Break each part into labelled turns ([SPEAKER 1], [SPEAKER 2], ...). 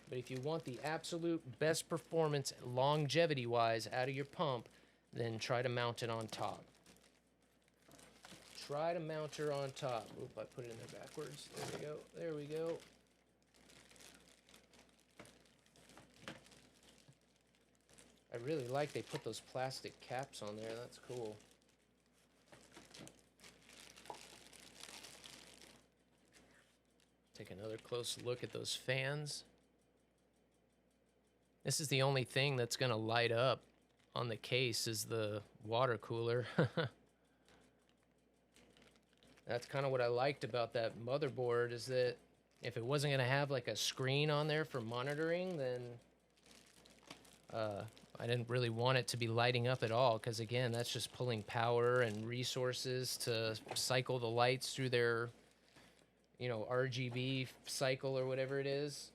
[SPEAKER 1] But if you want the absolute best performance longevity-wise out of your pump, then try to mount it on top. Try to mount her on top. Oop, I put it in there backwards. There we go. There we go. I really like they put those plastic caps on there. That's cool. Take another close look at those fans. This is the only thing that's going to light up on the case is the water cooler. That's kind of what I liked about that motherboard, is that if it wasn't going to have like a screen on there for monitoring, then I didn't really want it to be lighting up at all, because again, that's just pulling power and resources to cycle the lights through their, you know, RGB cycle or whatever it is.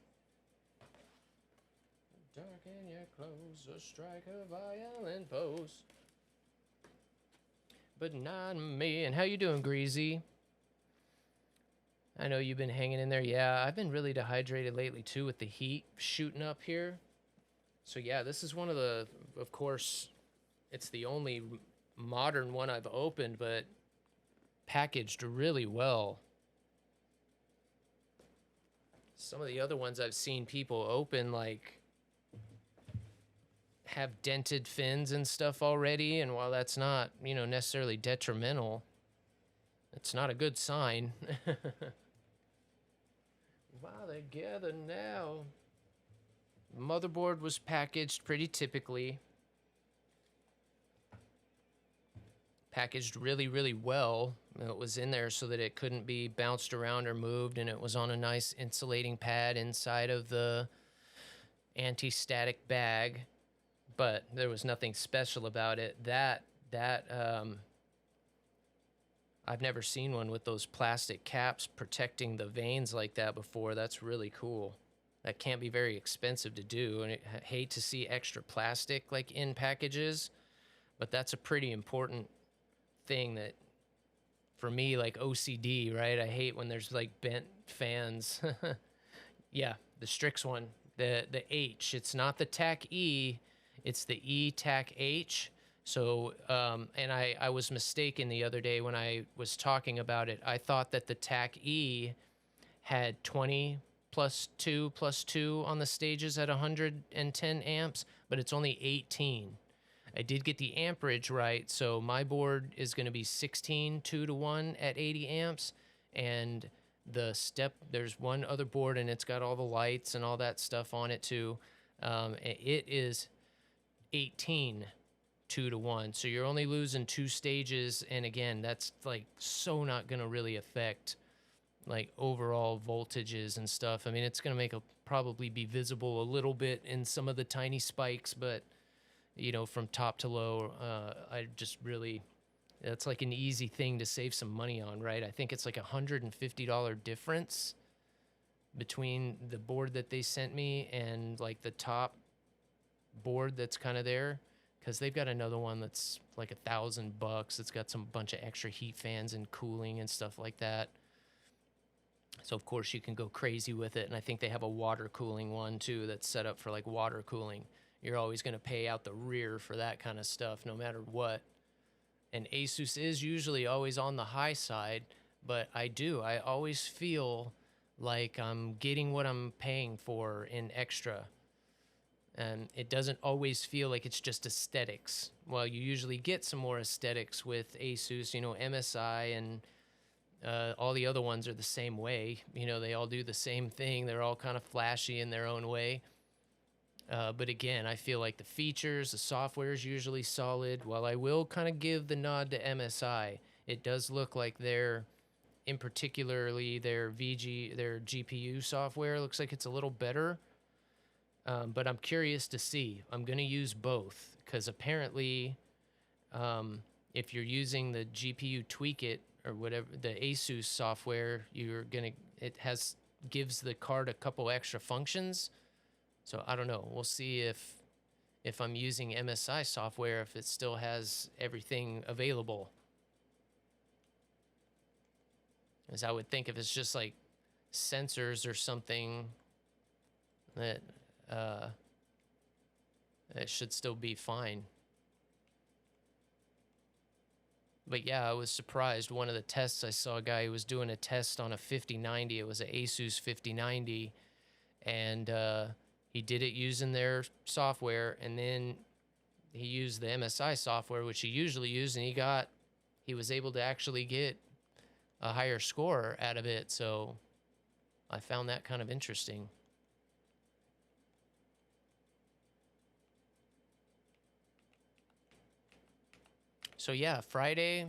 [SPEAKER 1] Darken your clothes or strike a violent pose. But not me. And how you doing, Greasy? I know you've been hanging in there. Yeah, I've been really dehydrated lately too with the heat shooting up here. So yeah, this is one of the, of course, it's the only modern one I've opened, but packaged really well. Some of the other ones I've seen people open, like, have dented fins and stuff already, and while that's not, you know, necessarily detrimental, it's not a good sign. While they're together now. Motherboard was packaged pretty typically. Packaged really, really well. It was in there so that it couldn't be bounced around or moved, and it was on a nice insulating pad inside of the anti-static bag. But there was nothing special about it. I've never seen one with those plastic caps protecting the vanes like that before. That's really cool. That can't be very expensive to do, and I hate to see extra plastic like in packages, but that's a pretty important thing that, for me, like OCD, right? I hate when there's like bent fans. Yeah, the Strix one, the H. It's not the TAC E, it's the E TAC H. So, and I was mistaken the other day when I was talking about it. I thought that the TAC E had 20 plus 2 on the stages at 110 amps, but it's only 18. I did get the amperage right, so my board is going to be 16 2-to-1 at 80 amps, and there's one other board, and it's got all the lights and all that stuff on it too. It is 18 2-to-1, so you're only losing 2 stages, and again, that's like so not going to really affect like overall voltages and stuff. I mean, it's going to make probably be visible a little bit in some of the tiny spikes, but you know, from top to low, I just really, that's like an easy thing to save some money on, right? I think it's like $150 difference between the board that they sent me and like the top board that's kind of there, because they've got another one that's like $1,000. It's got some bunch of extra heat fans and cooling and stuff like that. So of course you can go crazy with it, and I think they have a water cooling one too that's set up for like water cooling. You're always going to pay out the rear for that kind of stuff no matter what. And ASUS is usually always on the high side, but I always feel like I'm getting what I'm paying for in extra. And it doesn't always feel like it's just aesthetics. Well, you usually get some more aesthetics with ASUS, you know, MSI and all the other ones are the same way. You know, they all do the same thing. They're all kind of flashy in their own way. But again, I feel like the features, the software is usually solid. While I will kind of give the nod to MSI, it does look like their GPU software looks like it's a little better. But I'm curious to see. I'm going to use both, because apparently if you're using the GPU Tweak It or whatever, the ASUS software, gives the card a couple extra functions. So I don't know. We'll see if I'm using MSI software, if it still has everything available. As I would think if it's just like sensors or something that uh, it should still be fine. But yeah, I was surprised. One of the tests, I saw a guy who was doing a test on a 5090. It was an ASUS 5090, and he did it using their software, and then he used the MSI software, which he usually used, and he was able to actually get a higher score out of it. So I found that kind of interesting. So yeah, Friday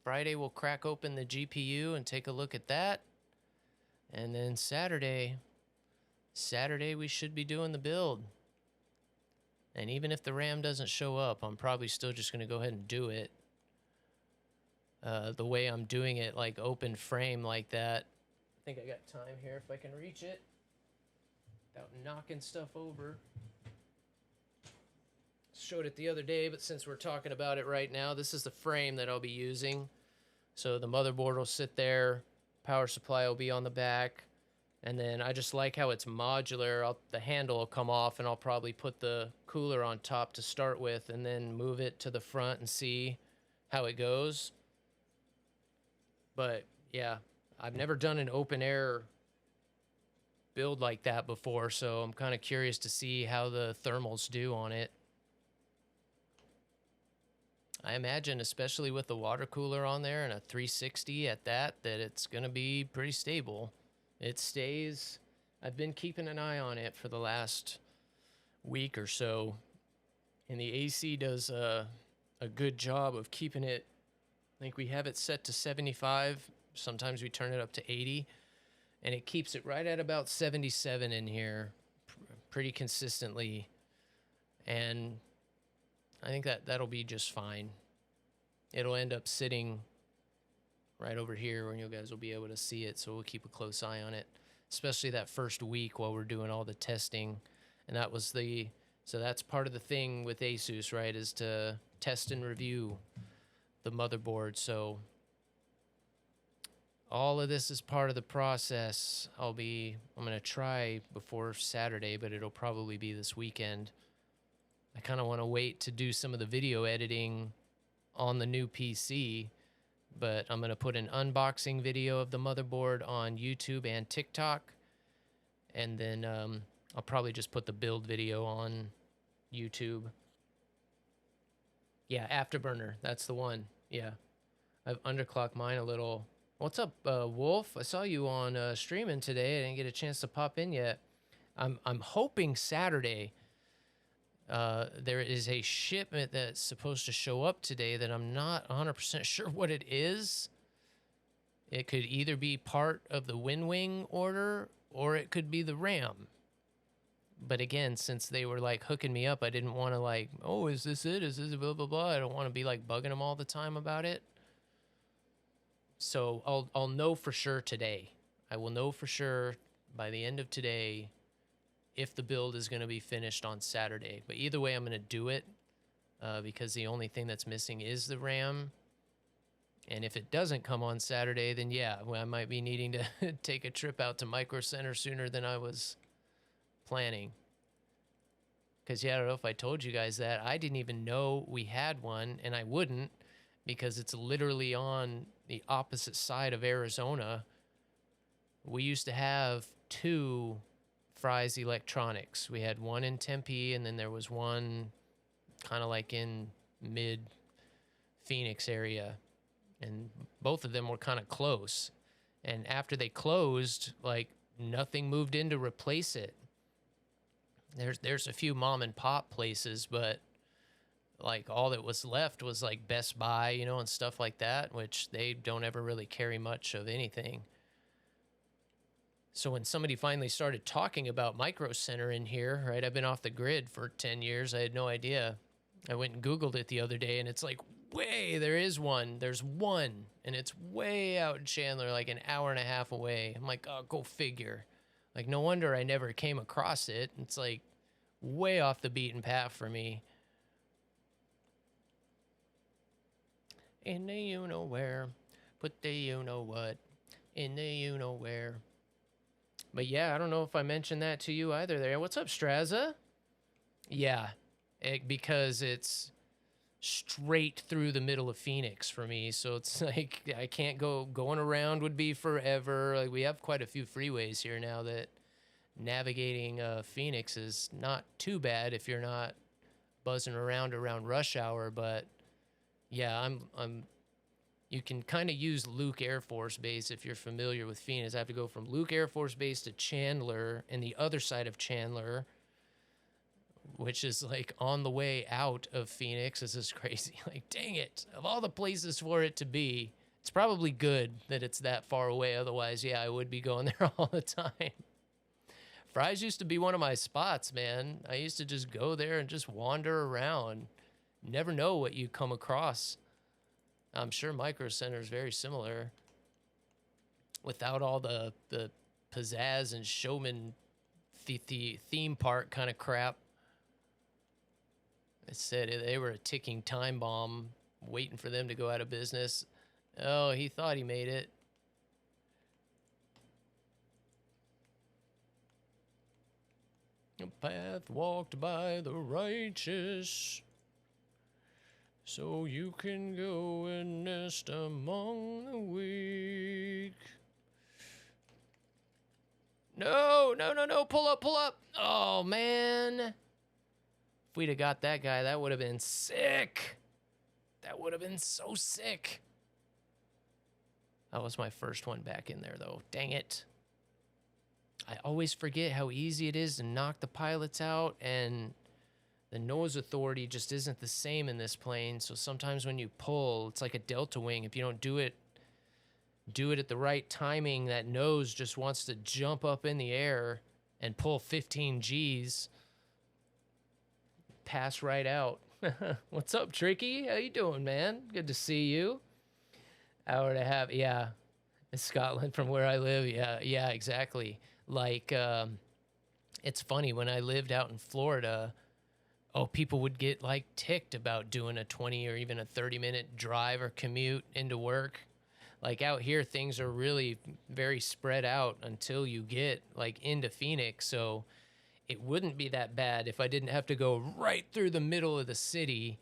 [SPEAKER 1] we'll crack open the GPU and take a look at that. And then Saturday we should be doing the build. And even if the RAM doesn't show up, I'm probably still just going to go ahead and do it. The way I'm doing it, like open frame like that. I think I got time here if I can reach it without knocking stuff over. Showed it the other day, but since we're talking about it right now, this is the frame that I'll be using. So the motherboard will sit there, power supply will be on the back, and then I just like how it's modular. The handle will come off, and I'll probably put the cooler on top to start with, and then move it to the front and see how it goes. But yeah, I've never done an open air build like that before, so I'm kind of curious to see how the thermals do on it. I imagine, especially with the water cooler on there and a 360 at that it's going to be pretty stable. It stays. I've been keeping an eye on it for the last week or so, and the AC does a good job of keeping it. I think we have it set to 75. Sometimes we turn it up to 80, and it keeps it right at about 77 in here pretty consistently. And I think that'll be just fine. It'll end up sitting right over here where you guys will be able to see it, so we'll keep a close eye on it, especially that first week while we're doing all the testing. And so that's part of the thing with ASUS, right, is to test and review the motherboard. So all of this is part of the process. I'm going to try before Saturday, but it'll probably be this weekend. I kind of want to wait to do some of the video editing on the new PC, but I'm going to put an unboxing video of the motherboard on YouTube and TikTok, and then I'll probably just put the build video on YouTube. Yeah, Afterburner, that's the one. Yeah, I've underclocked mine a little. What's up, Wolf? I saw you on streaming today. I didn't get a chance to pop in yet. I'm hoping Saturday. There is a shipment that's supposed to show up today that I'm not 100% sure what it is. It could either be part of the WinWing order, or it could be the RAM. But again, since they were like hooking me up, I didn't want to like, oh, is this it? Is this blah, blah, blah? I don't want to be like bugging them all the time about it. So I'll know for sure today. I will know for sure by the end of today if the build is going to be finished on Saturday. But either way, I'm going to do it because the only thing that's missing is the RAM. And if it doesn't come on Saturday, then yeah, I might be needing to take a trip out to Micro Center sooner than I was planning. Because, yeah, I don't know if I told you guys that. I didn't even know we had one, and I wouldn't, because it's literally on the opposite side of Arizona. We used to have two Fry's Electronics. We had one in Tempe, and then there was one kind of like in mid-Phoenix area. And both of them were kind of close. And after they closed, like, nothing moved in to replace it. There's a few mom and pop places, but like all that was left was like Best Buy, you know, and stuff like that, which they don't ever really carry much of anything. So when somebody finally started talking about Micro Center in here, right, I've been off the grid for 10 years. I had no idea. I went and Googled it the other day, and it's like, there is one. There's one, and it's way out in Chandler, like an hour and a half away. I'm like, oh, go figure. Like, no wonder I never came across it. It's like way off the beaten path for me. In the you-know-where, put the you-know-what in the you-know-where. But yeah, I don't know if I mentioned that to you either there. What's up, Straza? Yeah, because it's straight through the middle of Phoenix for me. So it's like I can't going around would be forever. Like we have quite a few freeways here now that navigating Phoenix is not too bad if you're not buzzing around rush hour. But yeah, I'm you can kind of use Luke Air Force Base if you're familiar with Phoenix. I have to go from Luke Air Force Base to Chandler and the other side of Chandler, which is like on the way out of Phoenix. This is crazy. Like, dang it. Of all the places for it to be, it's probably good that it's that far away. Otherwise, yeah, I would be going there all the time. Fry's used to be one of my spots, man. I used to just go there and just wander around. Never know what you come across. I'm sure Micro Center is very similar. Without all the pizzazz and showman theme park kind of crap. I said they were a ticking time bomb waiting for them to go out of business. Oh, he thought he made it. A path walked by the righteous, so you can go and nest among the weak. No, no, no, no, pull up, pull up. Oh, man. If we'd have got that guy, that would have been sick. That would have been so sick. That was my first one back in there, though. Dang it. I always forget how easy it is to knock the pilots out, and the nose authority just isn't the same in this plane. So sometimes when you pull, it's like a delta wing. If you don't do it at the right timing, that nose just wants to jump up in the air and pull 15 Gs. Pass right out. What's up, Tricky? How you doing, man? Good to see you. Hour and a half. Yeah. In Scotland from where I live. Yeah, exactly. Like, it's funny, when I lived out in Florida, people would get like ticked about doing a 20 or even a 30-minute drive or commute into work. Like out here, things are really very spread out until you get like into Phoenix. So it wouldn't be that bad if I didn't have to go right through the middle of the city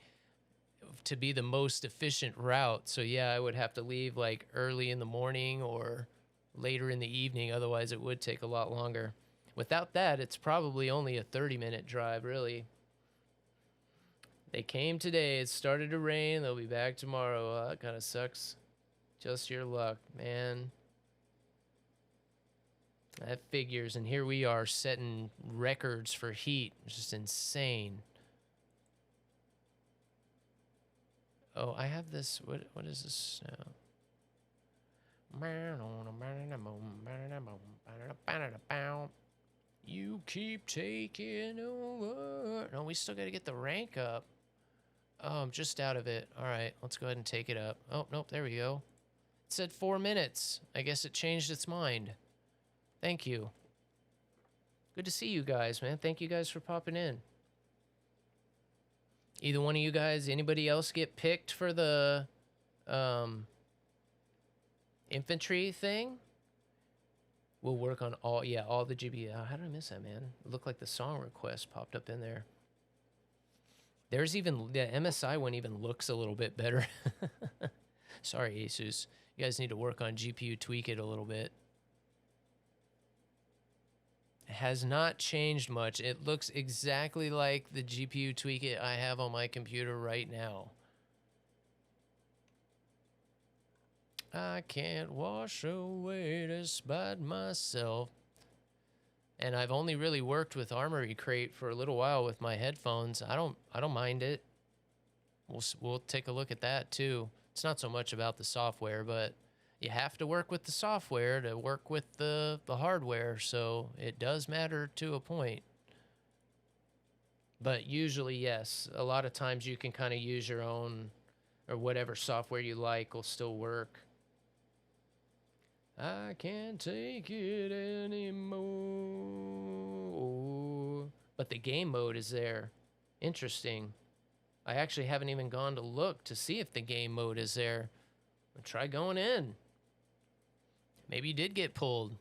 [SPEAKER 1] to be the most efficient route. So yeah, I would have to leave like early in the morning or later in the evening. Otherwise, it would take a lot longer. Without that, it's probably only a 30-minute drive, really. They came today. It started to rain. They'll be back tomorrow. That kind of sucks. Just your luck, man. That figures. And here we are setting records for heat. It's just insane. Oh, I have this. What is this now? You keep taking over. No, we still got to get the rank up. Oh, I'm just out of it. All right, let's go ahead and take it up. Oh, nope, there we go. It said 4 minutes. I guess it changed its mind. Thank you. Good to see you guys, man. Thank you guys for popping in. Either one of you guys, anybody else get picked for the infantry thing? We'll work on all the GB. How did I miss that, man? It looked like the song request popped up in there. There's even, the MSI one even looks a little bit better. Sorry, ASUS. You guys need to work on GPU tweak it a little bit. It has not changed much. It looks exactly like the GPU tweak it I have on my computer right now. I can't wash away despite myself. And I've only really worked with Armory Crate for a little while with my headphones. I don't mind it. We'll take a look at that too. It's not so much about the software, but you have to work with the software to work with the hardware, so it does matter to a point. But usually, yes, a lot of times you can kind of use your own, or whatever software you like will still work. I can't take it anymore. But the game mode is there. Interesting. I actually haven't even gone to look to see if the game mode is there. I'll try going in. Maybe you did get pulled.